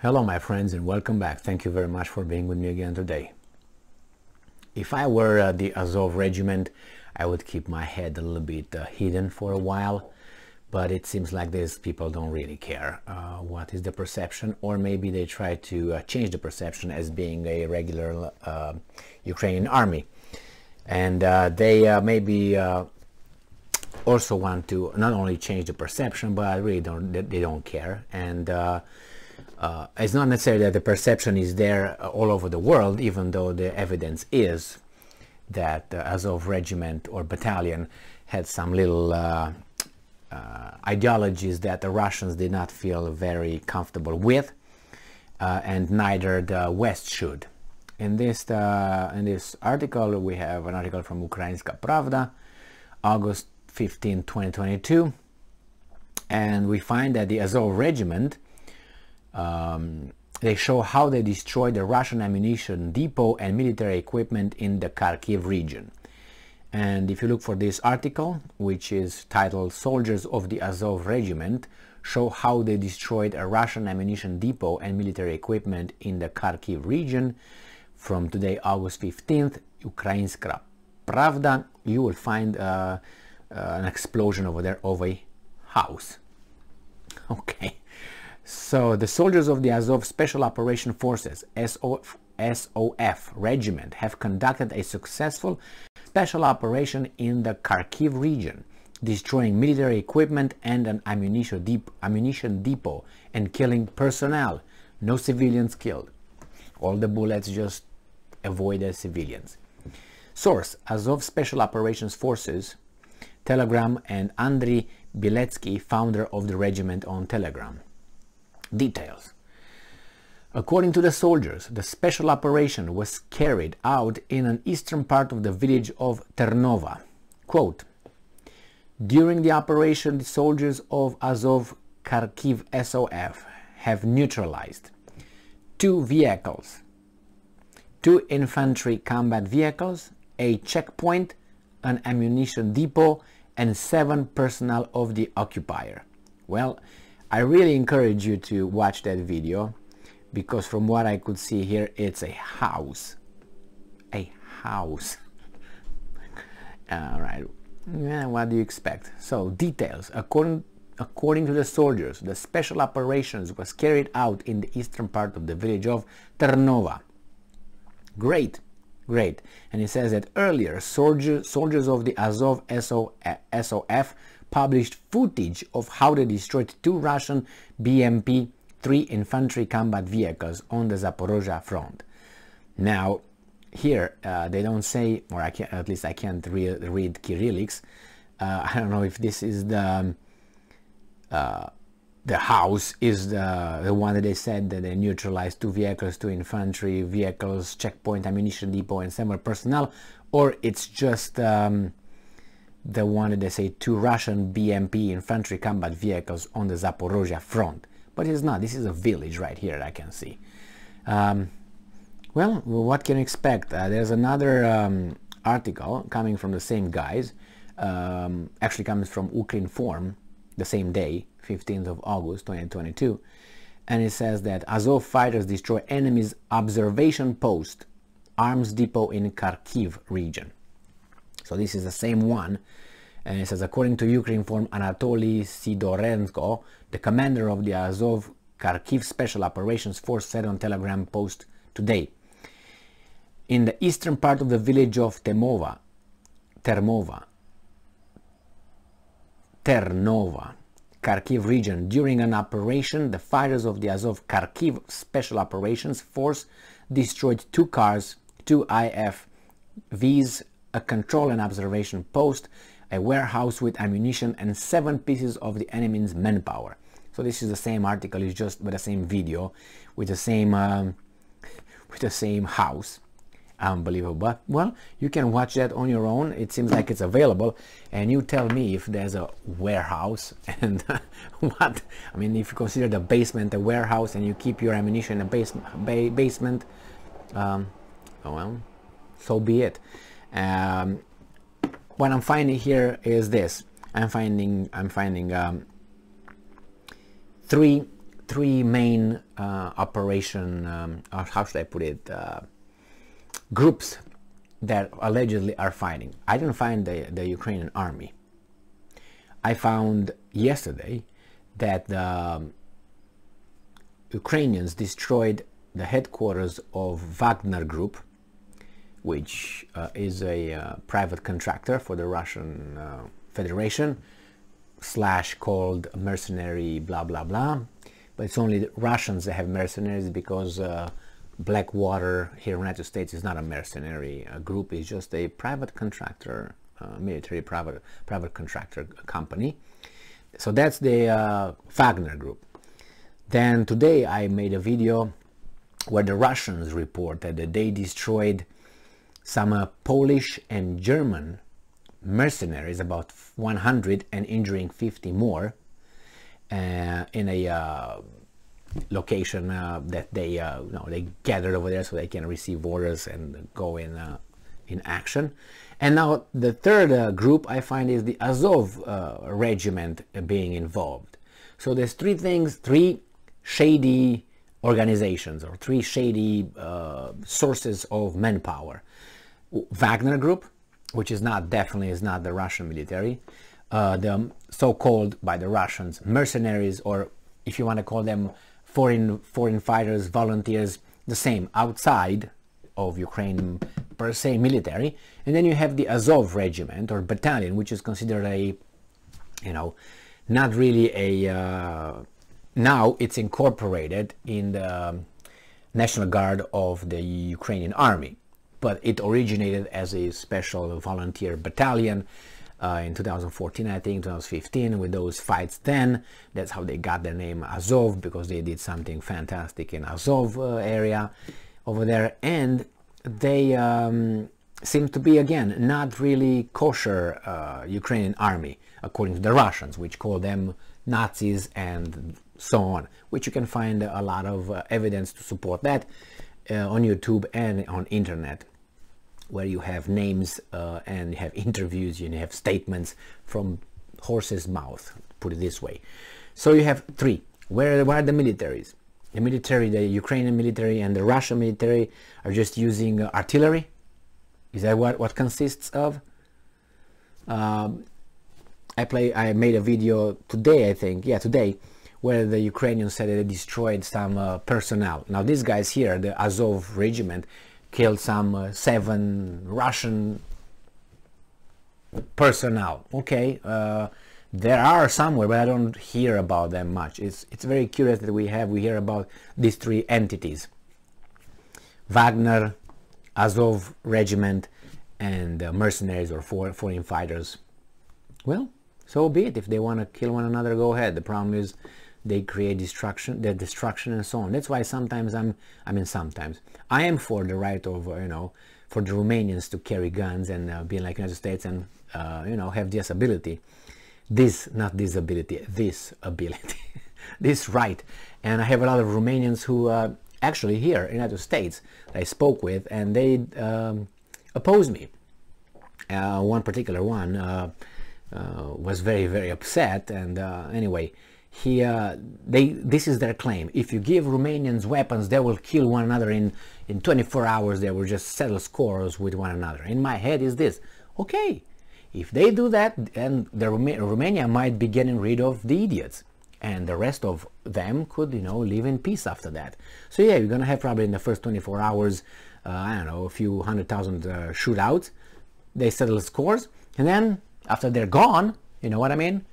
Hello my friends and welcome back. Thank you very much for being with me again today. If I were the Azov Regiment, I would keep my head a little bit hidden for a while, but it seems like these people don't really care what is the perception, or maybe they try to change the perception as being a regular Ukrainian army, and they maybe also want to not only change the perception, but really they don't care. And it's not necessarily that the perception is there all over the world, even though the evidence is that the Azov Regiment or battalion had some little ideologies that the Russians did not feel very comfortable with, and neither the West should. In this article, we have an article from Ukrainska Pravda, August 15, 2022, and we find that the Azov Regiment, they show how they destroyed the Russian ammunition depot and military equipment in the Kharkiv region. And if you look for this article, which is titled "Soldiers of the Azov Regiment show how they destroyed a Russian ammunition depot and military equipment in the Kharkiv region," from today, August 15th, Ukrainska Pravda, you will find an explosion over there of a house. Okay. So the soldiers of the Azov Special Operation Forces SOF Regiment have conducted a successful special operation in the Kharkiv region, destroying military equipment and an ammunition depot and killing personnel. No civilians killed. All the bullets just avoided civilians. Source: Azov Special Operations Forces, Telegram, and Andriy Biletsky, founder of the regiment, on Telegram. Details: according to the soldiers, the special operation was carried out in an eastern part of the village of Ternova. Quote, "During the operation, the soldiers of Azov Kharkiv SOF have neutralized 2 vehicles, 2 infantry combat vehicles, a checkpoint, an ammunition depot, and 7 personnel of the occupier." Well, I really encourage you to watch that video, because from what I could see here, it's a house. A house. All right. Yeah, what do you expect? So, details. According to the soldiers, the special operations was carried out in the eastern part of the village of Ternova. Great. Great. And it says that earlier, soldiers of the Azov SOF published footage of how they destroyed 2 Russian BMP-3 infantry combat vehicles on the Zaporozhye front. Now, here they don't say, or at least I can't read Kyrillics. I don't know if this is the house is the one that they said that they neutralized 2 vehicles, 2 infantry vehicles, checkpoint, ammunition depot, and 7 personnel, or it's just the one that they say 2 Russian BMP infantry combat vehicles on the Zaporozhye front. But it's not. This is a village right here that I can see. Well, what can you expect? There's another article coming from the same guys, actually comes from Ukrinform, the same day, 15th of August 2022, and it says that Azov fighters destroy enemy's observation post, arms depot in Kharkiv region. So this is the same one, and it says, according to Ukrinform, Anatoly Sidorenko, the commander of the Azov Kharkiv Special Operations Force, said on Telegram post today, in the eastern part of the village of Ternova, Kharkiv region, during an operation, the fighters of the Azov Kharkiv Special Operations Force destroyed 2 cars, 2 IFVs, a control and observation post, a warehouse with ammunition, and 7 pieces of the enemy's manpower. So this is the same article, it's just with the same video, with the same house. Unbelievable. But well, you can watch that on your own. It seems like it's available, and you tell me if there's a warehouse and what. I mean, if you consider the basement a warehouse and you keep your ammunition in a basement, well, so be it. What I'm finding here is this. I'm finding 3 three main how should I put it, groups that allegedly are fighting. I didn't find the Ukrainian army. I found yesterday that the Ukrainians destroyed the headquarters of Wagner Group, which is a private contractor for the Russian Federation, / called mercenary blah blah blah, but it's only the Russians that have mercenaries, because Blackwater here in the United States is not a mercenary group. It's just a private contractor, military private contractor company. So that's the Wagner Group. Then today I made a video where the Russians reported that they destroyed some Polish and German mercenaries, about 100, and injuring 50 more in a location that they they gathered over there so they can receive orders and go in action. And now the third group I find is the Azov Regiment being involved. So there's three shady organizations, or three shady sources of manpower. Wagner Group, which is definitely not the Russian military, the so-called by the Russians mercenaries, or if you want to call them foreign fighters, volunteers, the same, outside of Ukraine per se military. And then you have the Azov Regiment or battalion, which is considered a, not really a, now it's incorporated in the National Guard of the Ukrainian Army, but it originated as a special volunteer battalion in 2014, I think, 2015, with those fights then. That's how they got their name Azov, because they did something fantastic in Azov area over there. And they seem to be, again, not really kosher Ukrainian army, according to the Russians, which call them Nazis and so on, which you can find a lot of evidence to support that on YouTube and on internet, where you have names and you have interviews, you have statements from horse's mouth, put it this way. So you have three. Where are the militaries? The military, the Ukrainian military and the Russian military are just using artillery. Is that what consists of? I made a video today, I think, yeah, today, where the Ukrainians said they destroyed some personnel. Now these guys here, the Azov Regiment, killed some 7 Russian personnel. Okay, there are somewhere, but I don't hear about them much. It's very curious that we hear about these three entities: Wagner, Azov Regiment, and mercenaries or foreign fighters. Well, so be it. If they want to kill one another, go ahead. The problem is they create destruction and so on. That's why sometimes sometimes I am for the right of for the Romanians to carry guns and be like United States and have this ability, this right. And I have a lot of Romanians who actually here in the United States that I spoke with, and they oppose me. One particular one was very, very upset, and anyway, this is their claim: if you give Romanians weapons, they will kill one another in 24 hours. They will just settle scores with one another. In my head is this: okay, if they do that, then Romania might be getting rid of the idiots, and the rest of them could live in peace after that. So yeah, you're gonna have probably in the first 24 hours I don't know, a few 100,000 shootouts. They settle scores, and then after they're gone, you know what I mean,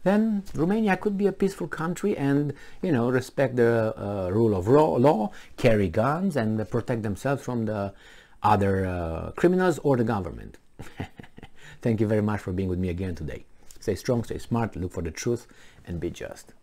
then Romania could be a peaceful country and, respect the rule of law, carry guns, and protect themselves from the other criminals or the government. Thank you very much for being with me again today. Stay strong, stay smart, look for the truth, and be just.